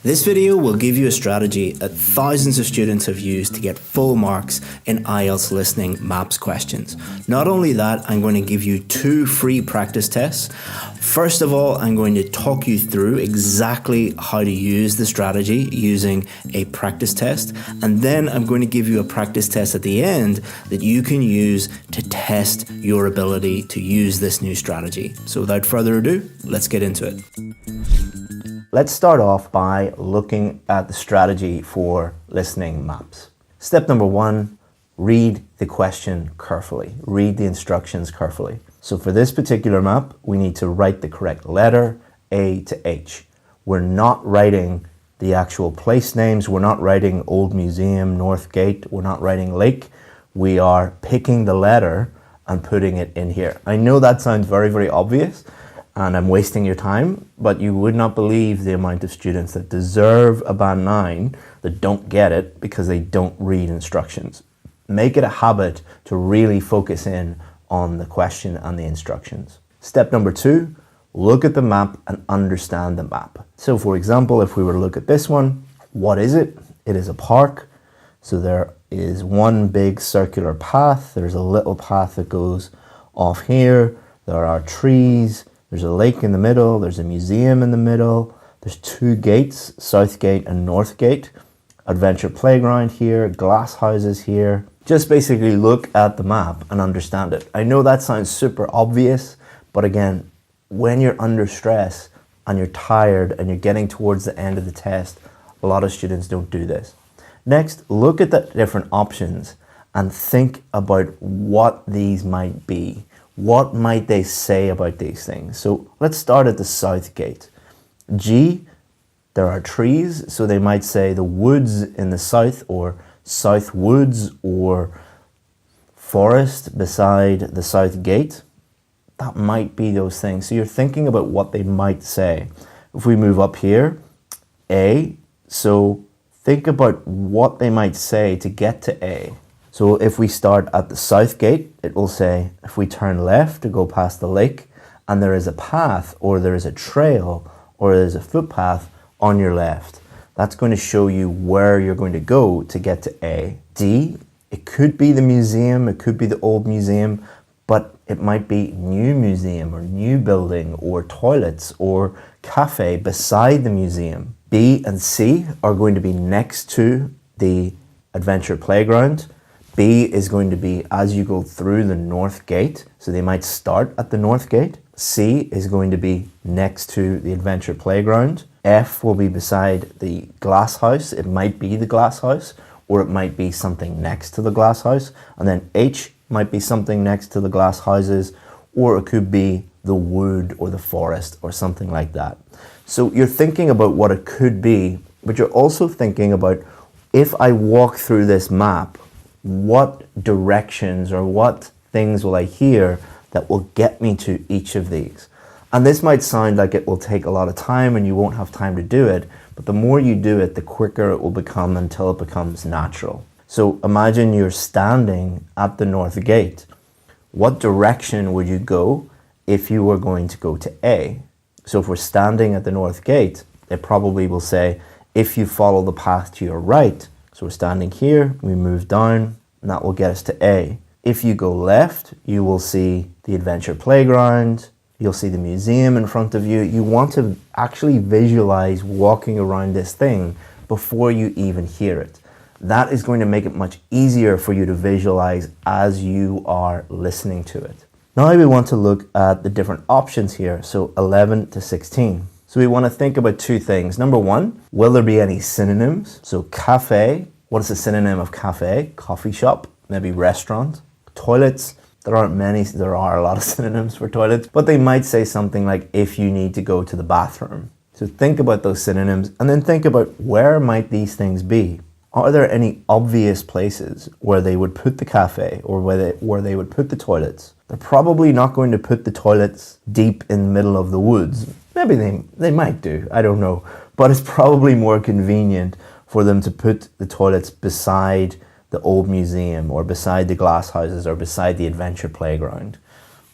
This video will give you a strategy that thousands of students have used to get full marks in IELTS listening maps questions. Not only that, I'm going to give you 2 free practice tests. First of all, I'm going to talk you through exactly how to use the strategy using a practice test. And then I'm going to give you a practice test at the end that you can use to test your ability to use this new strategy. So without further ado, let's get into it. Let's start off by looking at the strategy for listening maps. Step number 1, read the question carefully. Read the instructions carefully. So for this particular map, we need to write the correct letter A to H. We're not writing the actual place names. We're not writing Old Museum, North Gate. We're not writing Lake. We are picking the letter and putting it in here. I know that sounds very, very obvious, and I'm wasting your time, but you would not believe the amount of students that deserve a band 9 that don't get it because they don't read instructions. Make it a habit to really focus in on the question and the instructions. Step number 2, look at the map and understand the map. So for example, if we were to look at this one, what is it? It is a park. So there is one big circular path. There's a little path that goes off here. There are trees. There's a lake in the middle, there's a museum in the middle, there's 2 gates, South Gate and North Gate, adventure playground here, glass houses here. Just basically look at the map and understand it. I know that sounds super obvious, but again, when you're under stress and you're tired and you're getting towards the end of the test, a lot of students don't do this. Next, look at the different options and think about what these might be. What might they say about these things? So let's start at the South Gate. G, there are trees, so they might say the woods in the south, or South Woods, or forest beside the South Gate. That might be those things. So you're thinking about what they might say. If we move up here, A, so think about what they might say to get to A. So if we start at the South Gate, it will say, if we turn left to go past the lake, and there is a path, or there is a trail, or there is a footpath on your left, that's going to show you where you're going to go to get to A. D, it could be the museum, it could be the old museum, but it might be new museum, or new building, or toilets, or cafe beside the museum. B and C are going to be next to the adventure playground. B is going to be as you go through the North Gate, so they might start at the North Gate. C is going to be next to the adventure playground. F will be beside the glass house. It might be the glass house, or it might be something next to the glass house. And then H might be something next to the glass houses, or it could be the wood or the forest or something like that. So you're thinking about what it could be, but you're also thinking about, if I walk through this map, what directions or what things will I hear that will get me to each of these? And this might sound like it will take a lot of time and you won't have time to do it, but the more you do it, the quicker it will become until it becomes natural. So imagine you're standing at the North Gate. What direction would you go if you were going to go to A? So if we're standing at the North Gate, it probably will say, if you follow the path to your right. So we're standing here, we move down, and that will get us to A. If you go left, you will see the adventure playground, you'll see the museum in front of you. You want to actually visualize walking around this thing before you even hear it. That is going to make it much easier for you to visualize as you are listening to it. Now we want to look at the different options here, so 11 to 16. So we want to think about 2 things. Number 1, will there be any synonyms? So cafe, what is the synonym of cafe? Coffee shop, maybe restaurant. Toilets, there aren't many, there are a lot of synonyms for toilets, but they might say something like, if you need to go to the bathroom. So think about those synonyms and then think about, where might these things be? Are there any obvious places where they would put the cafe or where they would put the toilets? They're probably not going to put the toilets deep in the middle of the woods. Maybe they might do, I don't know. But it's probably more convenient for them to put the toilets beside the old museum or beside the glass houses or beside the adventure playground.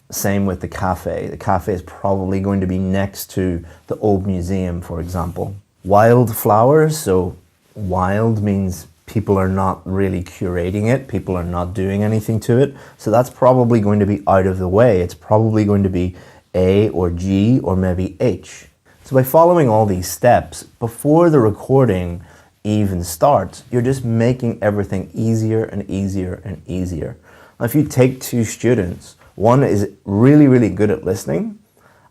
Same with the cafe. The cafe is probably going to be next to the old museum, for example. wildflowers. So wild means people are not really curating it. People are not doing anything to it. So that's probably going to be out of the way. It's probably going to be A or G or maybe H. So by following all these steps, before the recording even starts, you're just making everything easier and easier and easier. Now, if you take two students, one is really, really good at listening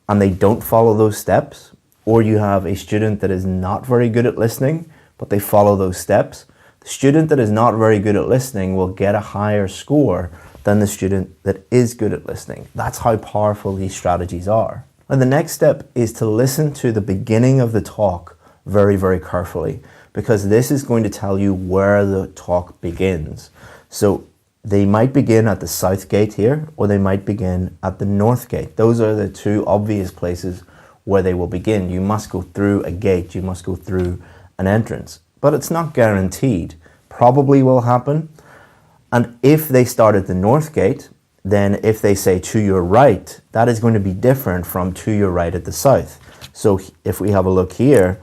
and they don't follow those steps, or you have a student that is not very good at listening, but they follow those steps, the student that is not very good at listening will get a higher score than the student that is good at listening. That's how powerful these strategies are. And the next step is to listen to the beginning of the talk very, very carefully, because this is going to tell you where the talk begins. So they might begin at the south gate here, or they might begin at the north gate. Those are the two obvious places where they will begin. You must go through a gate, you must go through an entrance, but it's not guaranteed. Probably will happen. And if they start at the north gate, then if they say to your right, that is going to be different from to your right at the south. So if we have a look here,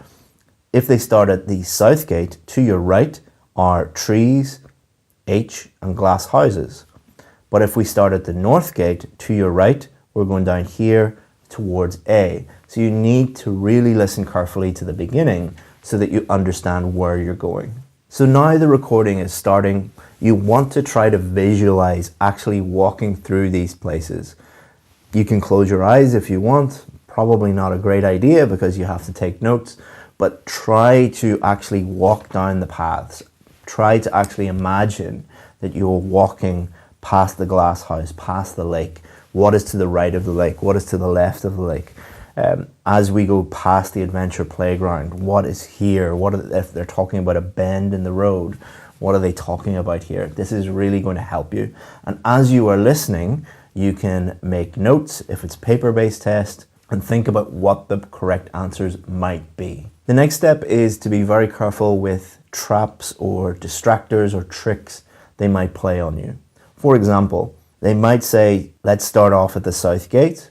if they start at the south gate, to your right are trees, H, and glass houses. But if we start at the north gate, to your right, we're going down here towards A. So you need to really listen carefully to the beginning so that you understand where you're going. So now the recording is starting. You want to try to visualize actually walking through these places. You can close your eyes if you want. Probably not a great idea because you have to take notes, but try to actually walk down the paths. Try to actually imagine that you're walking past the glass house, past the lake. What is to the right of the lake? What is to the left of the lake? As we go past the adventure playground, what is here? If they're talking about a bend in the road, what are they talking about here? This is really going to help you. And as you are listening, you can make notes if it's a paper-based test and think about what the correct answers might be. The next step is to be very careful with traps or distractors or tricks they might play on you. For example, they might say, let's start off at the south gate,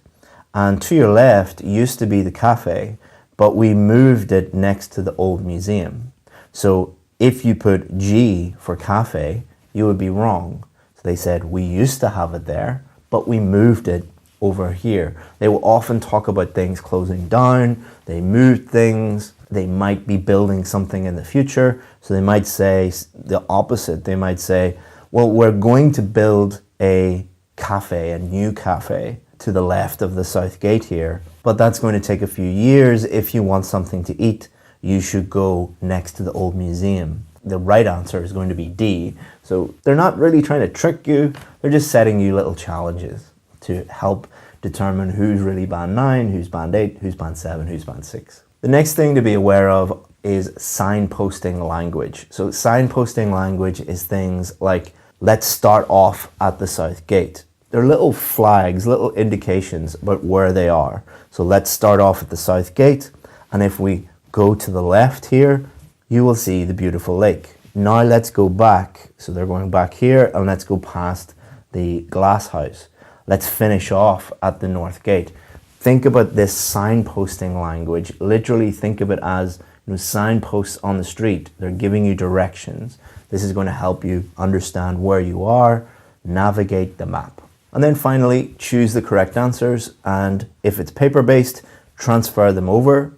and to your left used to be the cafe, but we moved it next to the old museum. So if you put G for cafe, you would be wrong. So they said, we used to have it there, but we moved it over here. They will often talk about things closing down, they moved things, they might be building something in the future. So they might say the opposite. They might say, well, we're going to build a cafe, a new cafe to the left of the south gate here, but that's going to take a few years. If you want something to eat, you should go next to the old museum. The right answer is going to be D. So they're not really trying to trick you, they're just setting you little challenges to help determine who's really band 9, who's band 8, who's band 7, who's band 6. The next thing to be aware of is signposting language. So signposting language is things like, let's start off at the south gate. They're little flags, little indications about where they are. So let's start off at the south gate, and if we go to the left here, you will see the beautiful lake. Now let's go back. So they're going back here, and let's go past the glass house. Let's finish off at the north gate. Think about this signposting language. Literally think of it as signposts on the street. They're giving you directions. This is going to help you understand where you are, navigate the map. And then finally, choose the correct answers. And if it's paper-based, transfer them over.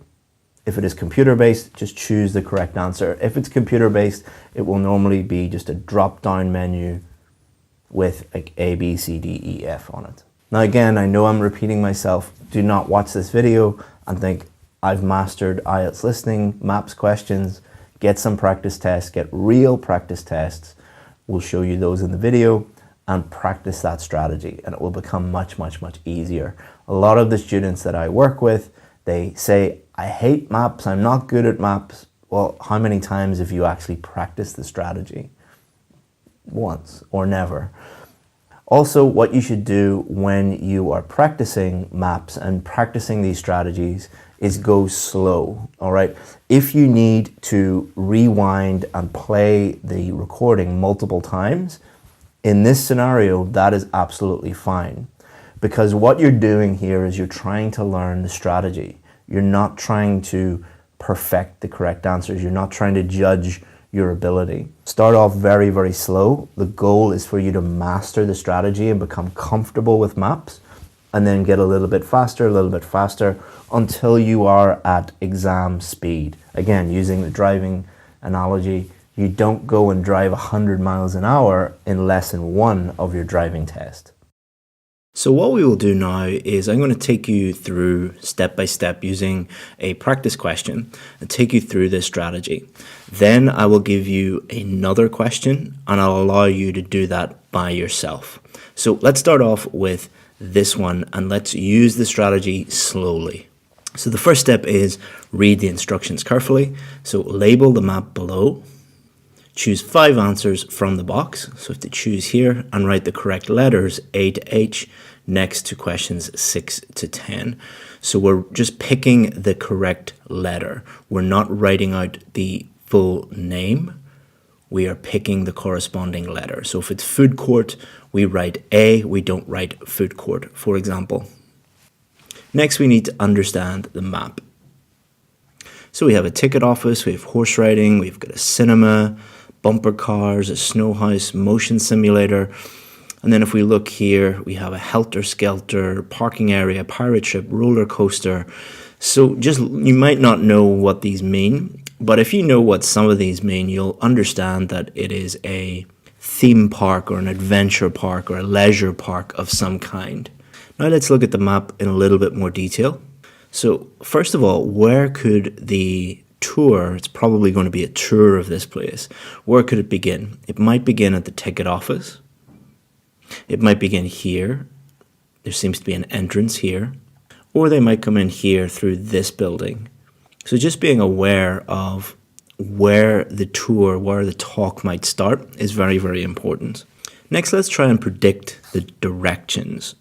If it is computer-based, just choose the correct answer. If it's computer-based, it will normally be just a drop-down menu with like A, B, C, D, E, F on it. Now again, I know I'm repeating myself. Do not watch this video and think, I've mastered IELTS listening, maps questions. Get some practice tests, get real practice tests. We'll show you those in the video and practice that strategy, and it will become much, much, much easier. A lot of the students that I work with, they say, I hate maps, I'm not good at maps. Well, how many times have you actually practiced the strategy? Once or never. Also, what you should do when you are practicing maps and practicing these strategies is go slow, all right? If you need to rewind and play the recording multiple times, in this scenario, that is absolutely fine. Because what you're doing here is you're trying to learn the strategy. You're not trying to perfect the correct answers. You're not trying to judge your ability. Start off very, very slow. The goal is for you to master the strategy and become comfortable with maps, and then get a little bit faster until you are at exam speed. Again, using the driving analogy, you don't go and drive 100 miles an hour in lesson 1 of your driving test. So what we will do now is I'm going to take you through step by step using a practice question and take you through this strategy. Then I will give you another question and I'll allow you to do that by yourself. So let's start off with this one and let's use the strategy slowly. So the first step is read the instructions carefully. So label the map below. Choose 5 answers from the box. So if to choose here and write the correct letters A to H next to questions 6 to 10. So we're just picking the correct letter. We're not writing out the full name. We are picking the corresponding letter. So if it's food court, we write A, we don't write food court, for example. Next, we need to understand the map. So we have a ticket office, we have horse riding, we've got a cinema, bumper cars, a snow house, motion simulator. And then if we look here, we have a helter-skelter, parking area, pirate ship, roller coaster. So just, you might not know what these mean, but if you know what some of these mean, you'll understand that it is a theme park or an adventure park or a leisure park of some kind. Now let's look at the map in a little bit more detail. So first of all, where could the tour, it's probably going to be a tour of this place, where could it begin? It might begin at the ticket office. It might begin here. There seems to be an entrance here. Or they might come in here through this building. So just being aware of where the tour, where the talk might start is very, very important. Next, let's try and predict the directions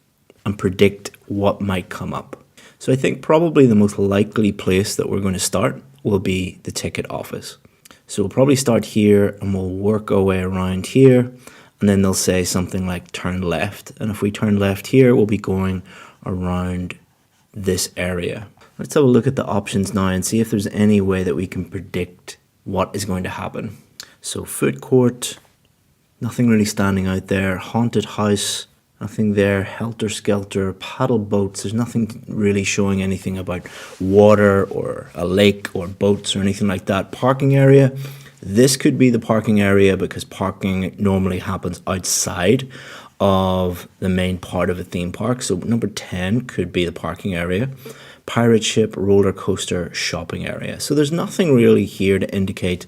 and predict what might come up. So I think probably the most likely place that we're going to start will be the ticket office. So we'll probably start here and we'll work our way around here, and then they'll say something like turn left. And if we turn left here, we'll be going around this area. Let's have a look at the options now and see if there's any way that we can predict what is going to happen. So food court, nothing really standing out there. Haunted house, nothing there. Helter-skelter, paddle boats. There's nothing really showing anything about water or a lake or boats or anything like that. Parking area. This could be the parking area because parking normally happens outside of the main part of a theme park. So number 10 could be the parking area. Pirate ship, roller coaster, shopping area. So there's nothing really here to indicate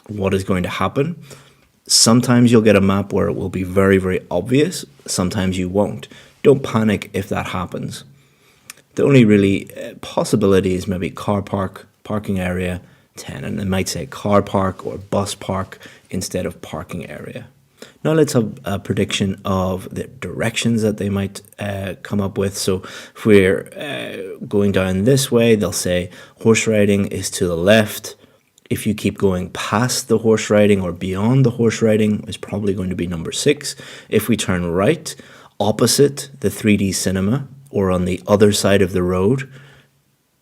what is going to happen. Sometimes you'll get a map where it will be very, very obvious. Sometimes you won't. Don't panic if that happens. The only really possibility is maybe car park, parking area, 10. And they might say car park or bus park instead of parking area. Now let's have a prediction of the directions that they might come up with. So if we're going down this way, they'll say horse riding is to the left. If you keep going past the horse riding or beyond the horse riding, is probably going to be number 6. If we turn right, opposite the 3D cinema or on the other side of the road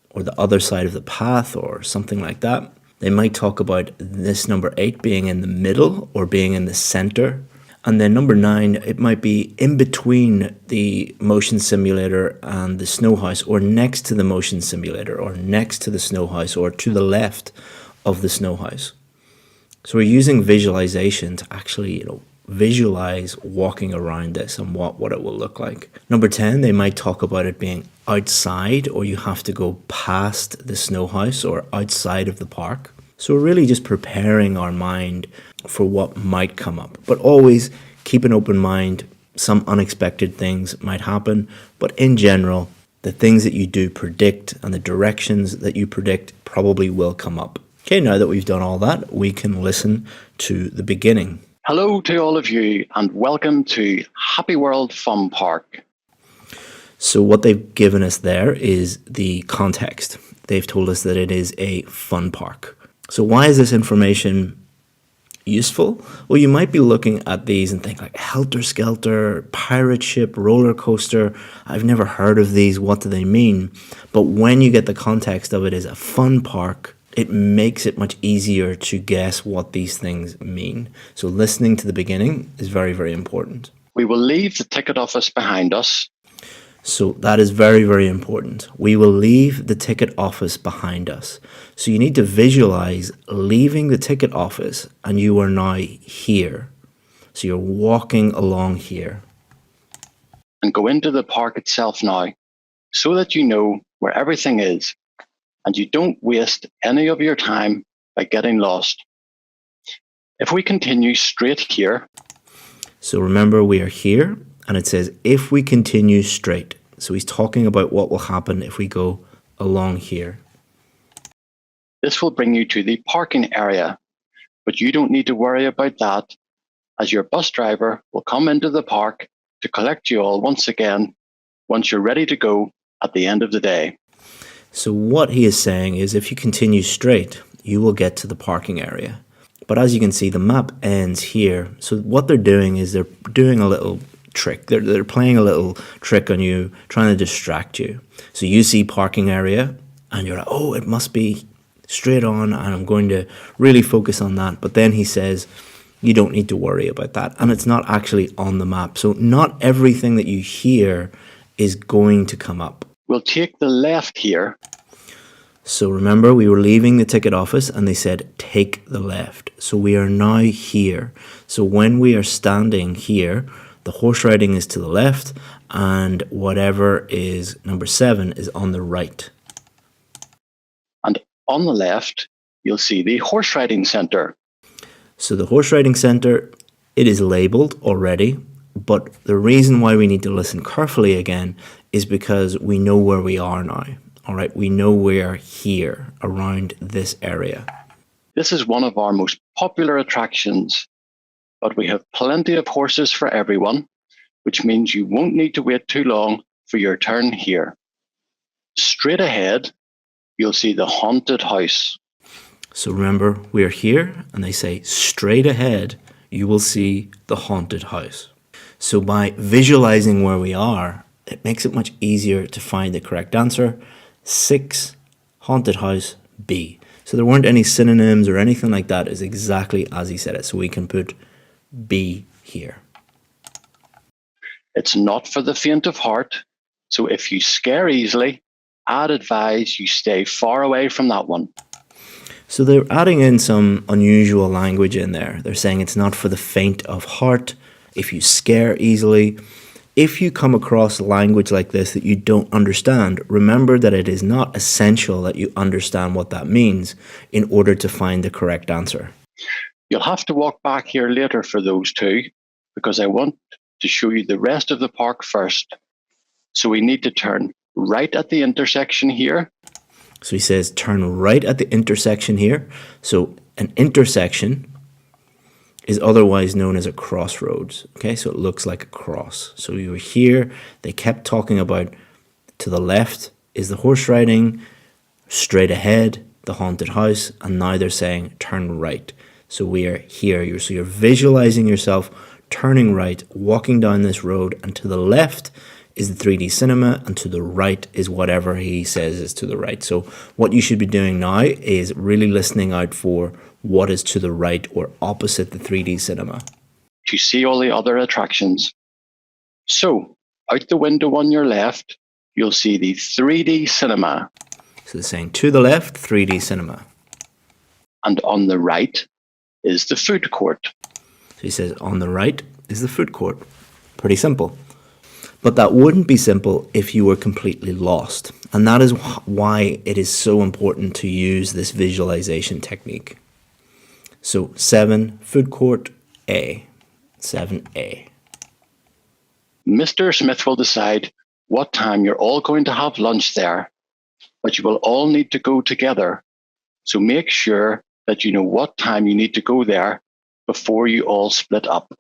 or the other side of the path or something like that, they might talk about this number 8 being in the middle or being in the center. And then number 9, it might be in between the motion simulator and the snow house, or next to the motion simulator, or next to the snow house, or to the left of the snow house. So we're using visualization to actually, visualize walking around this and what it will look like. Number 10, they might talk about it being outside, or you have to go past the snow house or outside of the park. So we're really just preparing our mind for what might come up. But always keep an open mind. Some unexpected things might happen. But in general, the things that you do predict and the directions that you predict probably will come up. Okay, now that we've done all that, we can listen to the beginning. Hello to all of you and welcome to Happy World Fun Park. So what they've given us there is the context. They've told us that it is a fun park. So why is this information useful? Well, you might be looking at these and think like helter-skelter, pirate ship, roller coaster. I've never heard of these. What do they mean? But when you get the context of it as a fun park, it makes it much easier to guess what these things mean. So listening to the beginning is very, very important. We will leave the ticket office behind us. So that is very, very important. We will leave the ticket office behind us. So you need to visualize leaving the ticket office and you are now here. So you're walking along here. And go into the park itself now, so that you know where everything is and you don't waste any of your time by getting lost. If we continue straight here. So remember, we are here and it says if we continue straight. So he's talking about what will happen if we go along here. This will bring you to the parking area, but you don't need to worry about that, as your bus driver will come into the park to collect you all once again once you're ready to go at the end of the day. So what he is saying is if you continue straight, you will get to the parking area. But as you can see, the map ends here. So what they're doing is they're doing a little trick. They're playing a little trick on you, trying to distract you. So you see parking area and you're like, oh, it must be straight on and I'm going to really focus on that. But then he says, you don't need to worry about that. And it's not actually on the map. So not everything that you hear is going to come up. We'll take the left here. So remember, we were leaving the ticket office and they said, take the left. So we are now here. So when we are standing here, the horse riding is to the left and whatever is number 7 is on the right. And on the left, you'll see the horse riding center. So the horse riding center, it is labeled already, but the reason why we need to listen carefully again is because we know where we are now. All right, we know we're here around this area. This is one of our most popular attractions, but we have plenty of horses for everyone, which means you won't need to wait too long for your turn here. Straight ahead, you'll see the haunted house. So remember, we're here and they say straight ahead, you will see the haunted house. So by visualizing where we are, it makes it much easier to find the correct answer. 6, haunted house, B. So there weren't any synonyms or anything like that. It's exactly as he said it. So we can put B here. It's not for the faint of heart. So if you scare easily, I'd advise you stay far away from that one. So they're adding in some unusual language in there. They're saying it's not for the faint of heart. If you scare easily. If you come across language like this that you don't understand, remember that it is not essential that you understand what that means in order to find the correct answer. You'll have to walk back here later for those two, because I want to show you the rest of the park first. So we need to turn right at the intersection here. So he says turn right at the intersection here. So an intersection is otherwise known as a crossroads. Okay, so it looks like a cross. So you were here, they kept talking about to the left is the horse riding, straight ahead, the haunted house, and now they're saying turn right. So we are here. So you're visualizing yourself turning right, walking down this road, and to the left is the 3D cinema, and to the right is whatever he says is to the right. So what you should be doing now is really listening out for what is to the right or opposite the 3D cinema. To see all the other attractions. So, out the window on your left, you'll see the 3D cinema. So they're saying to the left, 3D cinema. And on the right is the food court. So he says on the right is the food court. Pretty simple. But that wouldn't be simple if you were completely lost. And that is why it is so important to use this visualization technique. So 7, food court, A. 7A. Mr. Smith will decide what time you're all going to have lunch there, but you will all need to go together. So make sure that you know what time you need to go there before you all split up.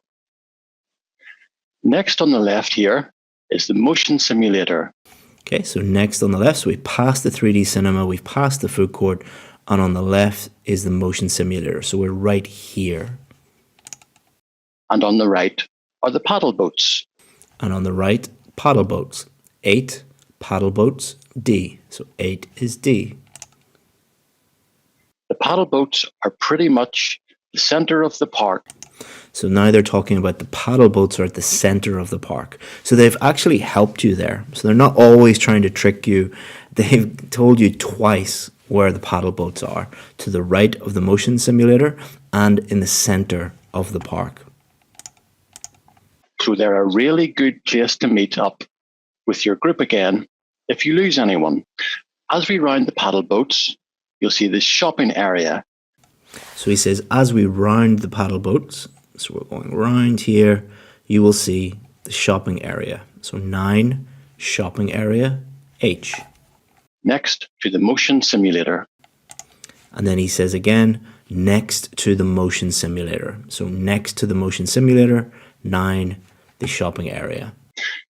Next on the left here is the motion simulator. Okay, so next on the left, so we passed the 3D cinema, we've passed the food court, and on the left is the motion simulator. So we're right here. And on the right are the paddle boats. And on the right, paddle boats. 8, paddle boats, D. So 8 is D. The paddle boats are pretty much the centre of the park. So now they're talking about the paddle boats are at the center of the park. So they've actually helped you there. So they're not always trying to trick you. They've told you twice where the paddle boats are, to the right of the motion simulator and in the center of the park. So they're a really good place to meet up with your group again if you lose anyone. As we round the paddle boats, you'll see this shopping area. So he says, as we round the paddle boats, so we're going round here, you will see the shopping area. So 9, shopping area, H. Next to the motion simulator. And then he says again, next to the motion simulator. So next to the motion simulator, 9, the shopping area.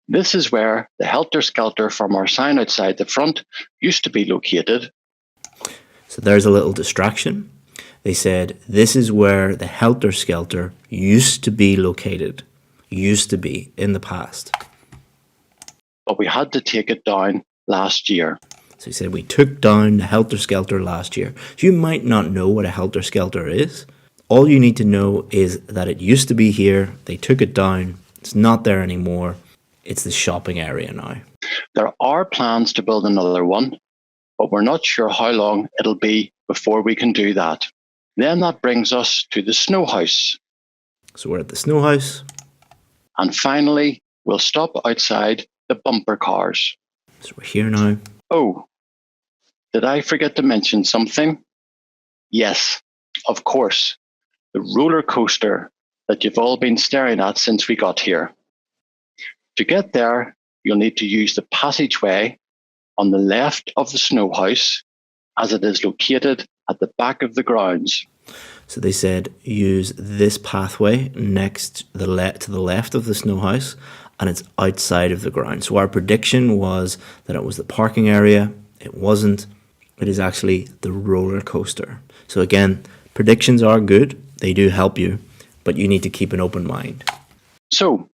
This is where the helter-skelter from our sign outside the front used to be located. So there's a little distraction. They said, this is where the helter-skelter used to be located. Used to be, in the past. But we had to take it down last year. So he said, we took down the helter-skelter last year. So you might not know what a helter-skelter is. All you need to know is that it used to be here. They took it down. It's not there anymore. It's the shopping area now. There are plans to build another one, but we're not sure how long it'll be before we can do that. Then that brings us to the snow house. So we're at the snow house. And finally, we'll stop outside the bumper cars. So we're here now. Oh, did I forget to mention something? Yes, of course, the roller coaster that you've all been staring at since we got here. To get there, you'll need to use the passageway on the left of the snow house, as it is located at the back of the grounds. So they said use this pathway next to the left of the snow house, and it's outside of the ground. So our prediction was that it was the parking area. It wasn't. It is actually the roller coaster. So again, predictions are good. They do help you, but you need to keep an open mind. So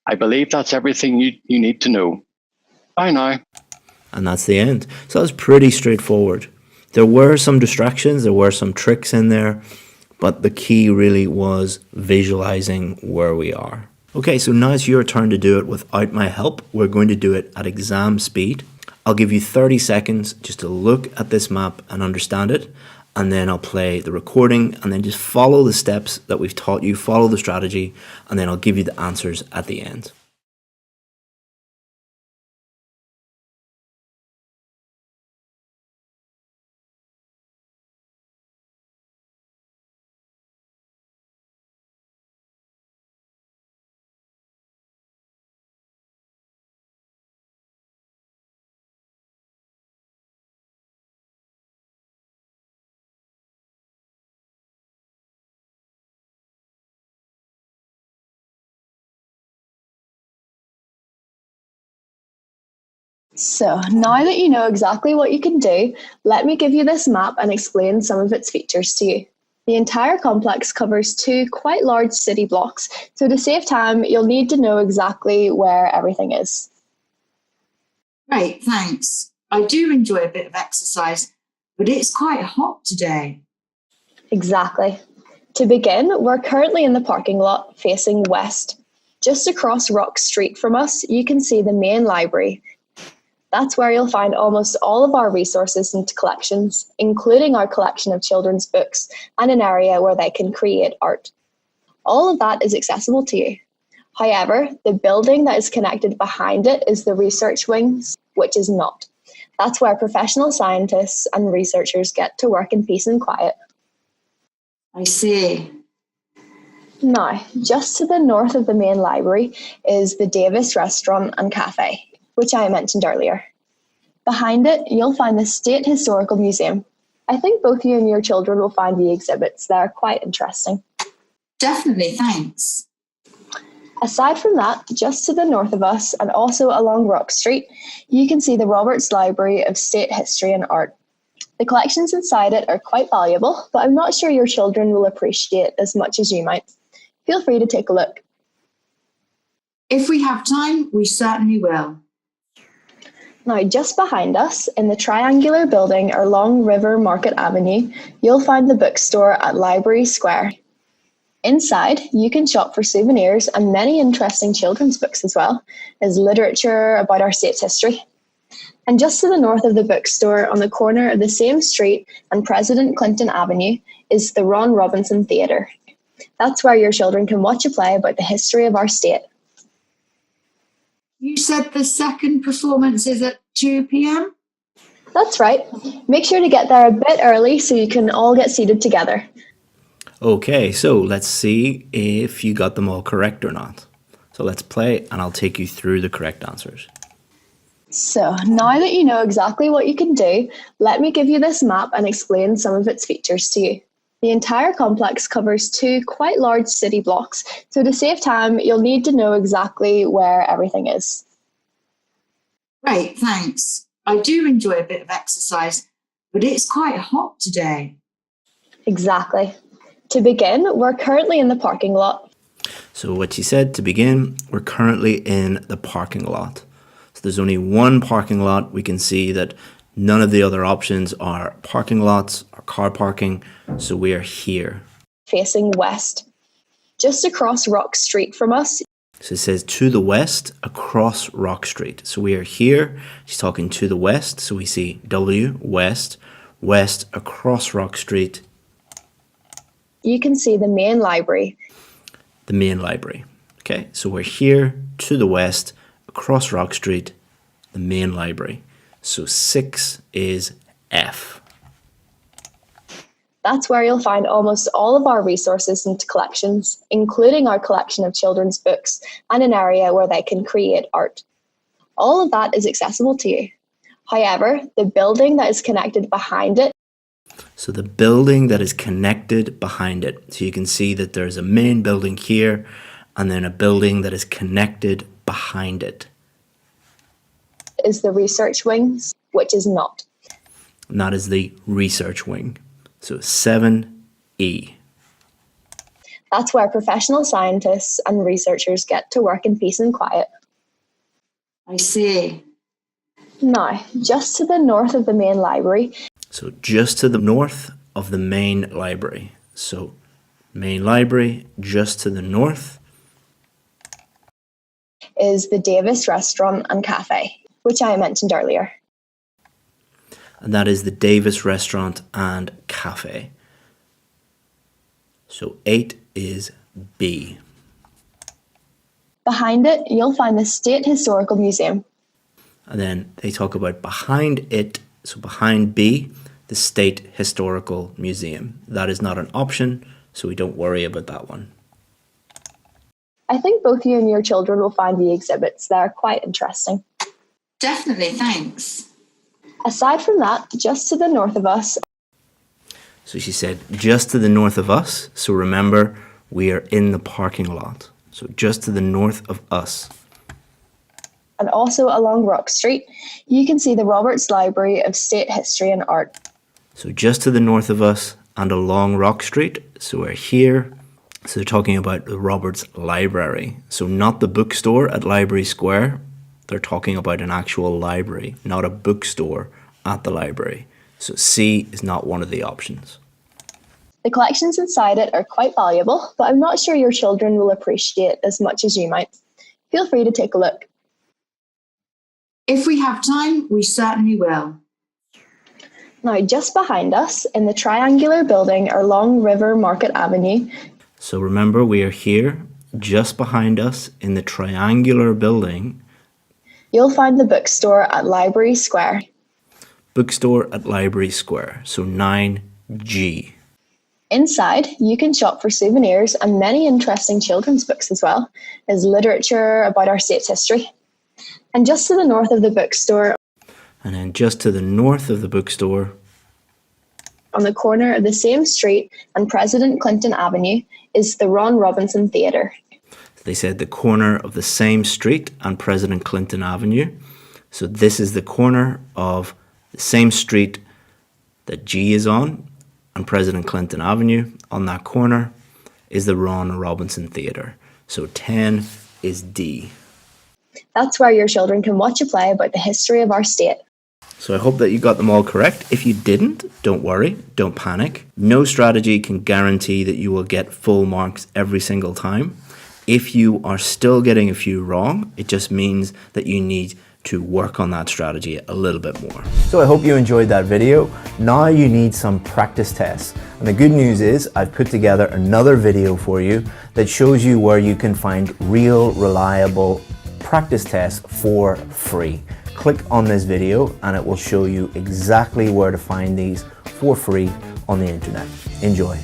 I believe that's everything you need to know. Bye now. And that's the end. So that's pretty straightforward. There were some distractions, there were some tricks in there, but the key really was visualizing where we are. Okay, so now it's your turn to do it without my help. We're going to do it at exam speed. I'll give you 30 seconds just to look at this map and understand it, and then I'll play the recording, and then just follow the steps that we've taught you, follow the strategy, and then I'll give you the answers at the end. So now that you know exactly what you can do, let me give you this map and explain some of its features to you. The entire complex covers 2 quite large city blocks, so to save time, you'll need to know exactly where everything is. Great, thanks. I do enjoy a bit of exercise, but it's quite hot today. Exactly. To begin, we're currently in the parking lot facing west. Just across Rock Street from us, you can see the main library. That's where you'll find almost all of our resources and collections, including our collection of children's books and an area where they can create art. All of that is accessible to you. However, the building that is connected behind it is the research wing, which is not. That's where professional scientists and researchers get to work in peace and quiet. I see. Now, just to the north of the main library is the Davis Restaurant and Cafe, which I mentioned earlier. Behind it, you'll find the State Historical Museum. I think both you and your children will find the exhibits. They're quite interesting. Definitely, thanks. Aside from that, just to the north of us and also along Rock Street, you can see the Roberts Library of State History and Art. The collections inside it are quite valuable, but I'm not sure your children will appreciate as much as you might. Feel free to take a look. If we have time, we certainly will. Now, just behind us, in the triangular building along River Market Avenue, you'll find the bookstore at Library Square. Inside, you can shop for souvenirs and many interesting children's books as well as literature about our state's history. And just to the north of the bookstore, on the corner of the same street and President Clinton Avenue, is the Ron Robinson Theatre. That's where your children can watch a play about the history of our state. You said the second performance is at 2 p.m.? That's right. Make sure to get there a bit early so you can all get seated together. Okay, so let's see if you got them all correct or not. So let's play and I'll take you through the correct answers. So now that you know exactly what you can do, let me give you this map and explain some of its features to you. The entire complex covers 2 quite large city blocks, so to save time, you'll need to know exactly where everything is. Great, thanks. I do enjoy a bit of exercise, but it's quite hot today. Exactly. To begin, we're currently in the parking lot. So what she said, to begin, we're currently in the parking lot. So there's only one parking lot. We can see that none of the other options are parking lots or car parking. So we are here. Facing west. Just across Rock Street from us. So it says to the west across Rock Street. So we are here. She's talking to the west. So we see W, west, west across Rock Street. You can see the main library. The main library. Okay, so we're here to the west across Rock Street, the main library. So 6 is F. That's where you'll find almost all of our resources and collections, including our collection of children's books and an area where they can create art. All of that is accessible to you. However, the building that is connected behind it. So the building that is connected behind it. So you can see that there's a main building here and then a building that is connected behind it. Is the research wing, which is not. And that is the research wing. So 7E. That's where professional scientists and researchers get to work in peace and quiet. I see. Now, just to the north of the main library. So just to the north of the main library. So main library, just to the north. Is the Davis Restaurant and Cafe, which I mentioned earlier. And that is the Davis Restaurant and Cafe. So 8 is B. Behind it, you'll find the State Historical Museum. And then they talk about behind it, so behind B, the State Historical Museum. That is not an option, so we don't worry about that one. I think both you and your children will find the exhibits there quite interesting. Definitely, thanks. Aside from that, just to the north of us. So she said, just to the north of us. So remember, we are in the parking lot. So just to the north of us. And also along Rock Street, you can see the Roberts Library of State History and Art. So just to the north of us and along Rock Street. So we're here. So they're talking about the Roberts Library. So not the bookstore at Library Square. They're talking about an actual library, not a bookstore at the library. So C is not one of the options. The collections inside it are quite valuable, but I'm not sure your children will appreciate as much as you might. Feel free to take a look. If we have time, we certainly will. Now, just behind us, in the triangular building along River Market Avenue. So remember, we are here, just behind us, in the triangular building. You'll find the bookstore at Library Square. Bookstore at Library Square, so 9G. Inside, you can shop for souvenirs and many interesting children's books as well as literature about our state's history. And just to the north of the bookstore. And then just to the north of the bookstore. On the corner of the same street and President Clinton Avenue is the Ron Robinson Theatre. They said the corner of the same street and President Clinton Avenue. So this is the corner of the same street that G is on and President Clinton Avenue. On that corner is the Ron Robinson Theatre. So 10 is D. That's where your children can watch a play about the history of our state. So I hope that you got them all correct. If you didn't, don't worry, don't panic. No strategy can guarantee that you will get full marks every single time. If you are still getting a few wrong, it just means that you need to work on that strategy a little bit more. So I hope you enjoyed that video. Now you need some practice tests. And the good news is I've put together another video for you that shows you where you can find real, reliable practice tests for free. Click on this video and it will show you exactly where to find these for free on the internet. Enjoy.